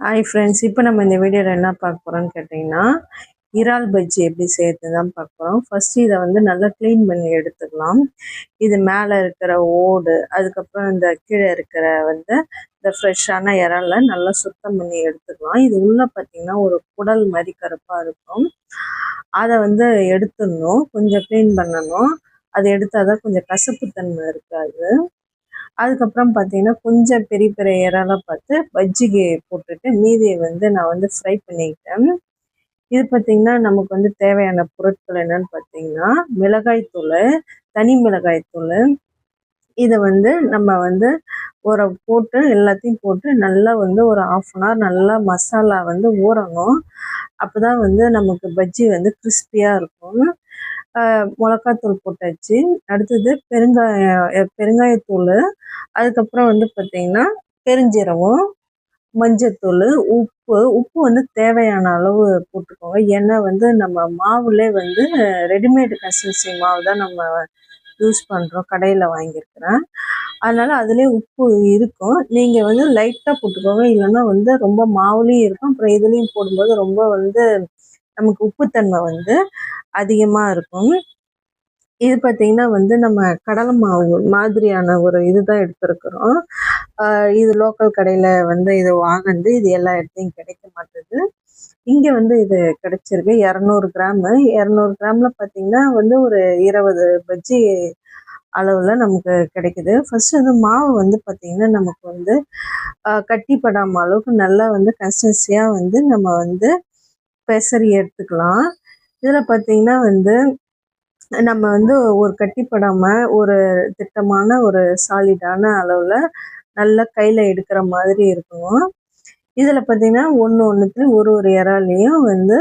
Hi friends, இப்போ நம்ம இந்த வீடியோவில் என்ன பார்க்க போகிறோம்னு கேட்டிங்கன்னா, இறால் பஜ்ஜி எப்படி செய்கிறது தான் பார்க்க போகிறோம். ஃபஸ்ட்டு இதை வந்து நல்லா க்ளீன் பண்ணி எடுத்துக்கலாம். இது மேலே இருக்கிற ஓடு, அதுக்கப்புறம் இந்த கீழே இருக்கிற வந்து இந்த ஃப்ரெஷ்ஷான இறாலை நல்லா சுத்தம் பண்ணி எடுத்துக்கலாம். இது உள்ளே பார்த்திங்கன்னா ஒரு குடல் மாதிரி கருப்பாக இருக்கும். அதை வந்து எடுத்துடணும், கொஞ்சம் க்ளீன் பண்ணணும். அதை எடுத்தால் தான் கொஞ்சம் கசப்புத்தன்மை இருக்காது. அதுக்கப்புறம் பார்த்தீங்கன்னா கொஞ்சம் பெரிய பெரிய இறாலாக பார்த்து பஜ்ஜிக்கு போட்டுட்டு மீதியை வந்து நான் வந்து ஃப்ரை பண்ணிக்கிட்டேன். இது பார்த்திங்கன்னா நமக்கு வந்து தேவையான பொருட்கள் என்னன்னு பார்த்தீங்கன்னா, மிளகாய்த்தூள், தனி மிளகாய்த்தூள். இதை வந்து நம்ம வந்து போட்டு எல்லாத்தையும் போட்டு நல்லா வந்து ஒரு 1/2 அன் ஹவர் நல்லா மசாலா வந்து ஊறணும். அப்போ தான் வந்து நமக்கு பஜ்ஜி வந்து கிறிஸ்பியாக இருக்கும். மிளகாத்தூள் போட்டாச்சு. அடுத்தது பெருங்காயத்தூள், அதுக்கப்புறம் வந்து பார்த்திங்கன்னா பெருஞ்சீரகம், மஞ்சத்தூள், உப்பு வந்து தேவையான அளவு போட்டுக்கோங்க. ஏன்னா வந்து நம்ம மாவுலே வந்து ரெடிமேடு கன்சிஸ்டன்சி மாவு தான் நம்ம யூஸ் பண்ணுறோம், கடையில் வாங்கியிருக்கிறேன். அதனால் அதுலேயே உப்பு இருக்கும். நீங்கள் வந்து லைட்டாக போட்டுக்கோங்க, இல்லைன்னா வந்து ரொம்ப மாவுலேயும் இருக்கும். அப்புறம் இதுலேயும் போடும்போது ரொம்ப வந்து நமக்கு உப்புத்தன்மை வந்து அதிகமாக இருக்கும். இது பார்த்திங்கன்னா வந்து நம்ம கடலை மாவு மாதிரியான ஒரு இதுதான் எடுத்துருக்குறோம். இது லோக்கல் கடையில் வந்து இது வாங்கினது, இது எல்லா இடத்தையும் கிடைக்க மாட்டுது. இங்கே வந்து இது கிடைச்சிருக்கு 200 கிராமு. 200 கிராமில் பார்த்திங்கன்னா வந்து ஒரு 20 பஜ்ஜி அளவில் நமக்கு கிடைக்குது. ஃபஸ்ட்டு வந்து மாவு வந்து பார்த்திங்கன்னா நமக்கு வந்து கட்டிப்படாமல் அளவுக்கு நல்லா வந்து கன்சிஸ்டன்சியாக வந்து நம்ம வந்து பெசரி எடுத்துக்கலாம். இதில் பார்த்திங்கன்னா வந்து நம்ம வந்து ஒரு கட்டிப்படாமல் ஒரு திட்டமான ஒரு சாலிடான அளவில் நல்லா கையில் எடுக்கிற மாதிரி இருக்கணும். இதில் பார்த்திங்கன்னா ஒன்றுத்துலையும் ஒரு இறாலையும் வந்து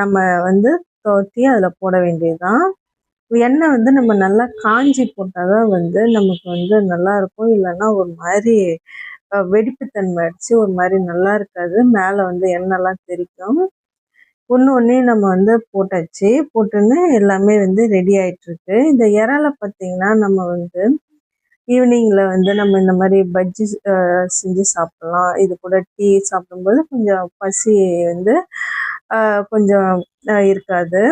நம்ம வந்து தோத்தி அதில் போட வேண்டியதுதான். எண்ணெய் வந்து நம்ம நல்லா காஞ்சி போட்டால் தான் வந்து நமக்கு வந்து நல்லாயிருக்கும். இல்லைன்னா ஒரு மாதிரி வெடிப்புத்தன்மை அடித்து ஒரு மாதிரி நல்லா இருக்காது. மேலே வந்து எண்ணெய்லாம் தெரிக்கும். ஒன்றையும் நம்ம வந்து போட்டாச்சு. போட்டுன்னு எல்லாமே வந்து ரெடி ஆகிட்டுருக்கு. இந்த இறாலை பார்த்திங்கன்னா நம்ம வந்து ஈவினிங்கில் வந்து நம்ம இந்த மாதிரி பஜ்ஜி செஞ்சு சாப்பிட்லாம். இது கூட டீ சாப்பிடும்போது கொஞ்சம் பசி வந்து கொஞ்சம் இருக்காது.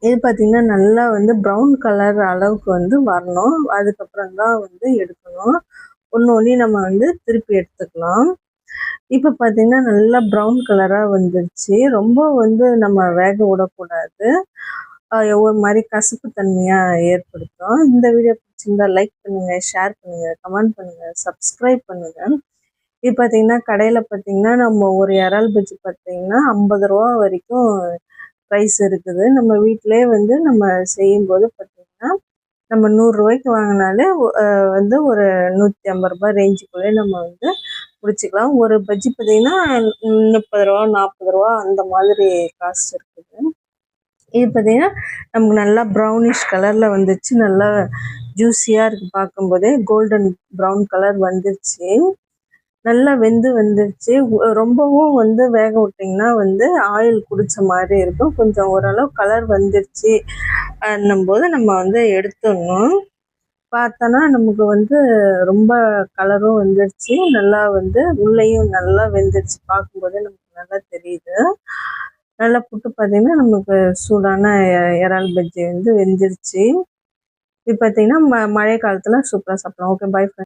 இது பார்த்திங்கன்னா நல்லா வந்து ப்ரௌன் கலர் அளவுக்கு வந்து வரணும். அதுக்கப்புறம் தான் வந்து எடுக்கணும். ஒன்றையும் நம்ம வந்து திருப்பி எடுத்துக்கலாம். இப்போ பார்த்திங்கன்னா நல்லா ப்ரௌன் கலராக வந்துருச்சு. ரொம்ப வந்து நம்ம வேக விடக்கூடாது, ஒரு மாதிரி கசப்பு தன்மையாக ஏற்படுத்தும். இந்த வீடியோ பிடிச்சிருந்தா லைக் பண்ணுங்கள், ஷேர் பண்ணுங்கள், கமெண்ட் பண்ணுங்கள், சப்ஸ்கிரைப் பண்ணுங்கள். இது பார்த்திங்கன்னா கடையில் பார்த்திங்கன்னா நம்ம ஒரு இறால் பஜ்ஜி பார்த்திங்கன்னா 50 ரூபா வரைக்கும் ப்ரைஸ் இருக்குது. நம்ம வீட்டிலே வந்து நம்ம செய்யும்போது பார்த்திங்கன்னா நம்ம 100 ரூபாய்க்கு வாங்கினாலே வந்து ஒரு 150 ரூபா ரேஞ்சுக்குள்ளே நம்ம வந்து முடிச்சுக்கலாம். ஒரு பஜ்ஜி பார்த்திங்கன்னா 30 ரூபா 40 ரூபா அந்த மாதிரி காஸ்ட் இருக்குது. இது பார்த்திங்கன்னா நமக்கு நல்லா ப்ரௌனிஷ் கலரில் வந்துச்சு. நல்லா ஜூஸியாக இருக்குது. பார்க்கும்போதே கோல்டன் ப்ரௌன் கலர் வந்துருச்சு. நல்லா வந்துருச்சு. ரொம்பவும் வந்து வேக விட்டிங்கன்னா வந்து ஆயில் குடித்த மாதிரி இருக்கும். கொஞ்சம் ஓரளவு கலர் வந்துருச்சு போது நம்ம வந்து எடுத்துடணும். பார்த்தோன்னா நமக்கு வந்து ரொம்ப கலரும் வந்துருச்சு. நல்லா வந்து உள்ளேயும் நல்லா வெந்துருச்சு. பார்க்கும்போதே நமக்கு நல்லா தெரியுது. நல்லா புட்டு பார்த்திங்கன்னா நமக்கு சூடான இறால் பஜ்ஜி வந்து வெந்துருச்சு. இது பார்த்திங்கன்னா மழை காலத்தில் சூப்பராக சாப்பிடலாம். Okay, bye friends.